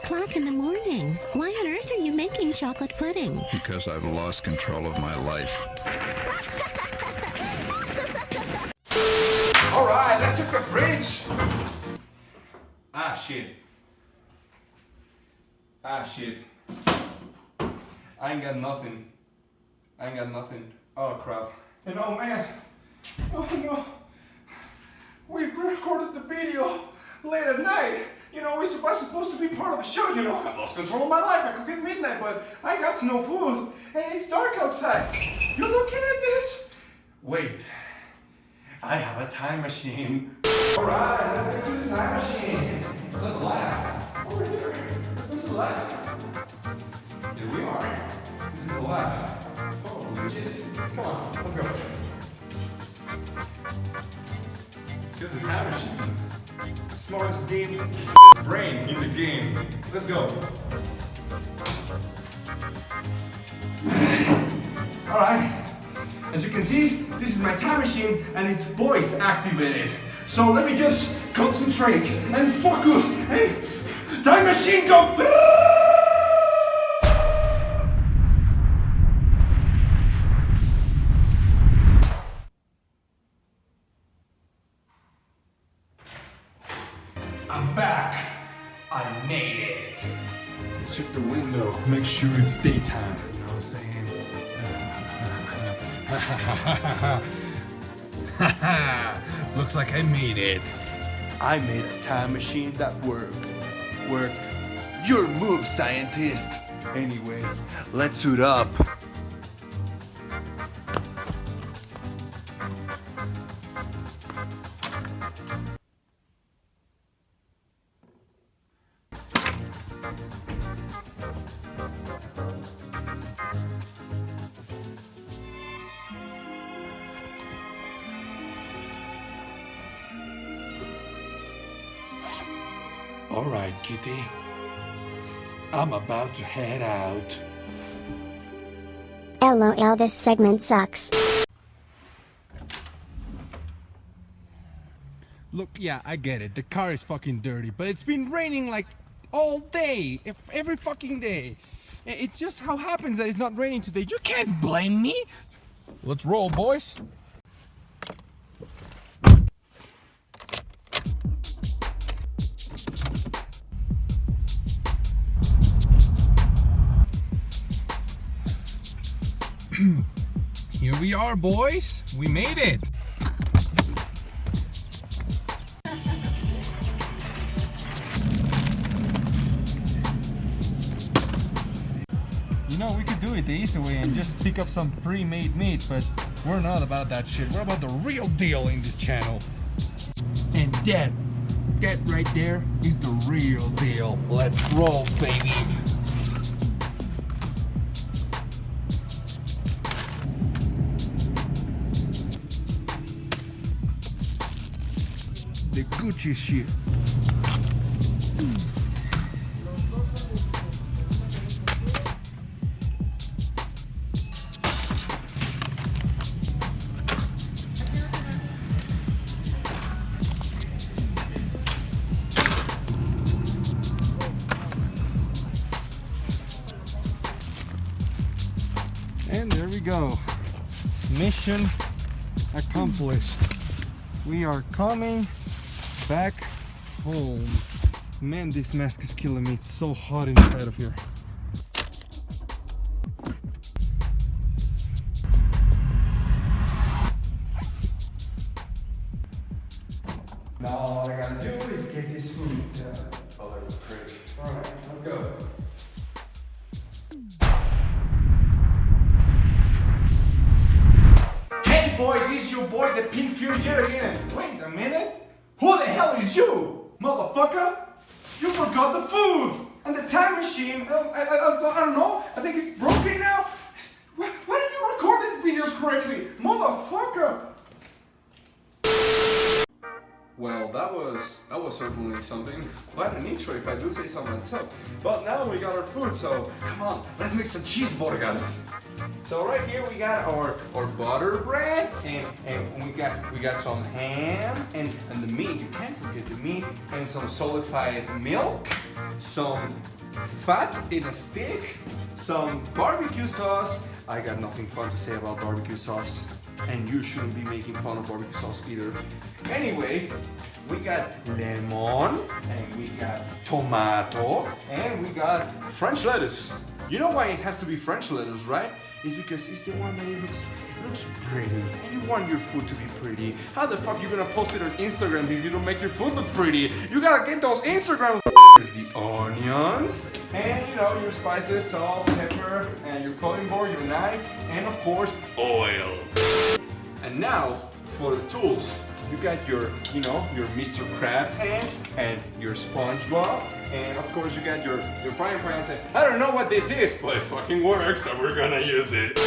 o'clock in the morning. Why on earth are you making chocolate pudding? Because I've lost control of my life. Alright, let's check the fridge. Ah, shit. I ain't got nothing. Oh, crap. And oh, man. Oh, no. We recorded the video late at night. You know, we're supposed to be part of the show, you know. I've lost control of my life. I could get midnight, but I got no food. And it's dark outside. You looking at this? Wait. I have a time machine. Alright, let's get to the time machine. It's on the lab. Over here. Let's go to the lab. Here we are. This is the lab. Oh, legit. Come on, let's go. Here's the time machine. Smartest brain in the game. Let's go. Alright. As you can see, this is my time machine and it's voice activated. So let me just concentrate and focus and time machine go. I'm back. I made it. Let's check the window. Make sure it's daytime. You know what I'm saying? Looks like I made it. I made a time machine that worked. Your move, scientist. Anyway, let's suit up. Alright, kitty. I'm about to head out. LOL, this segment sucks. Look, yeah, I get it. The car is fucking dirty, but it's been raining like all day. Every fucking day. It's just how happens that it's not raining today. You can't blame me. Let's roll, boys. Here we are, boys. We made it. You know, we could do it the easy way and just pick up some pre-made meat, but we're not about that shit. We're about the real deal in this channel. And that right there is the real deal. Let's roll, baby. The Gucci shit. And there we go. Mission accomplished. We are coming back home. Man, this mask is killing me. It's so hot inside of here. Now all I gotta do is get this food out of the fridge. Alright, let's go. Hey boys, this is your boy the Pink Fury Jet again. Wait a minute. Who the hell is you, motherfucker? You forgot the food and the time machine. I don't know. I think it's broken now. Why didn't you record these videos correctly, motherfucker? Well, that was certainly something. Quite an intro, if I do say so myself. But now we got our food, so come on, let's make some cheeseburgers. So right here we got our butter bread, and we got some ham and the meat. You can't forget the meat, and some solidified milk, some fat in a stick, some barbecue sauce. I got nothing fun to say about barbecue sauce, and you shouldn't be making fun of barbecue sauce either. Anyway, we got lemon, and we got tomato, and we got French lettuce. You know why it has to be French lettuce, right? It's because it's the one that it looks pretty, and you want your food to be pretty. How the fuck you gonna post it on Instagram if you don't make your food look pretty? You gotta get those Instagrams. There's the onions, and you know, your spices, salt, pepper, and your cutting board, your knife, and of course, oil. And now for the tools. You got your, you know, your Mr. Krabs hands and your SpongeBob, and of course you got your frying pan. And I don't know what this is, but it fucking works, so we're gonna use it.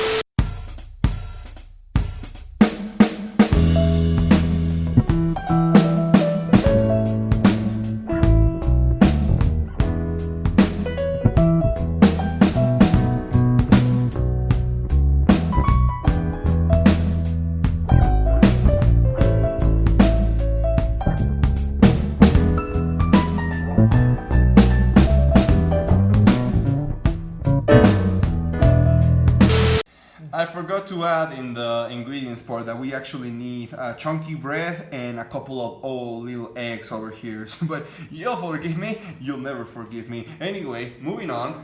I forgot to add in the ingredients part that we actually need chunky bread and a couple of little eggs over here. But you'll forgive me, you'll never forgive me. Anyway, moving on.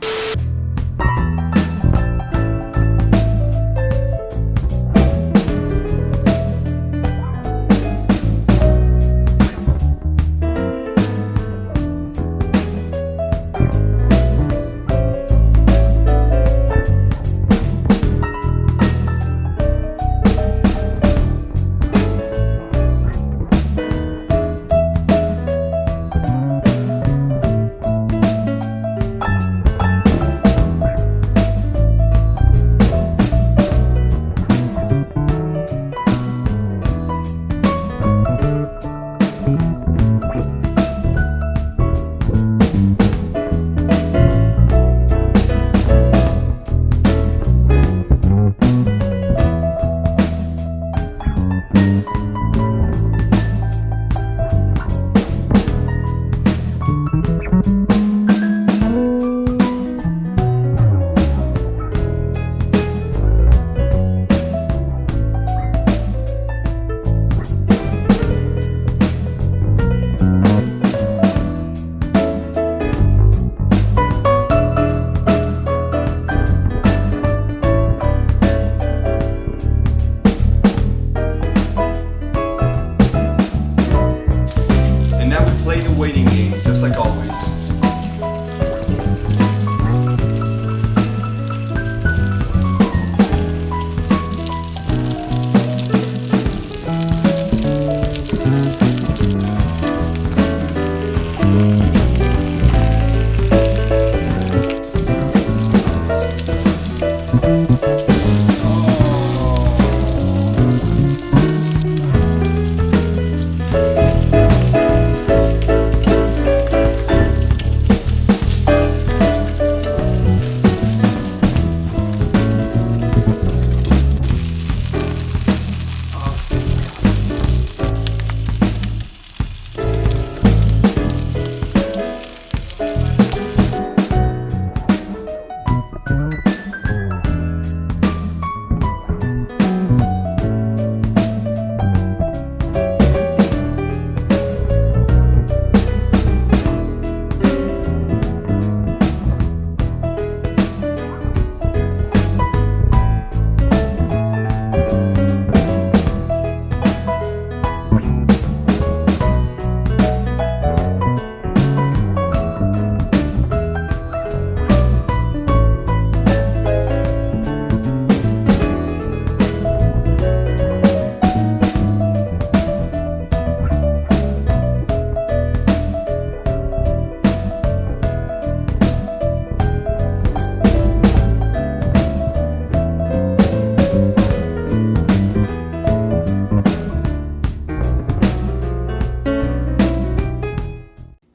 Waiting game, just like always.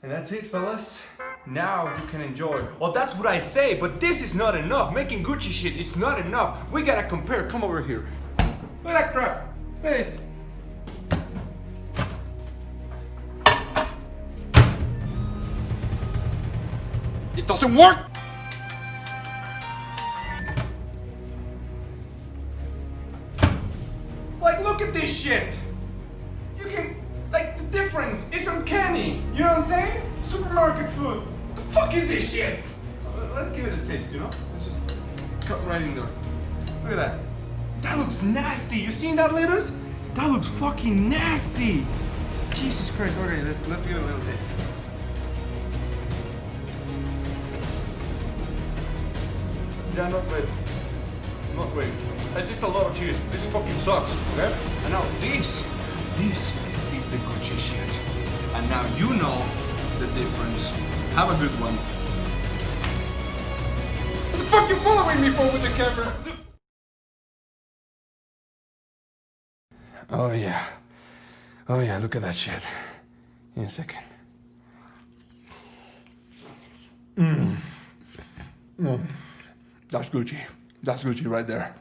That's it, fellas. Now you can enjoy. Well, that's what I say, but this is not enough. Making Gucci shit is not enough. We gotta compare. Come over here. Look at that crap. Look at this. doesn't work! Like, look at this shit! You can, like, the difference is uncanny. You know what I'm saying? Supermarket food. What the fuck is this shit? Let's give it a taste, you know? Let's just cut right in there. Look at that. That looks nasty. You seen that lettuce? That looks fucking nasty. Jesus Christ. Okay, let's give it a little taste. Yeah, not great. Not great. It's just a lot of cheese. This fucking sucks, okay? And now this is the good cheese shit. And now you know the difference. Have a good one. What the fuck you following me for with the camera? Oh yeah. Oh yeah, look at that shit. In a second. That's Gucci. That's Gucci right there.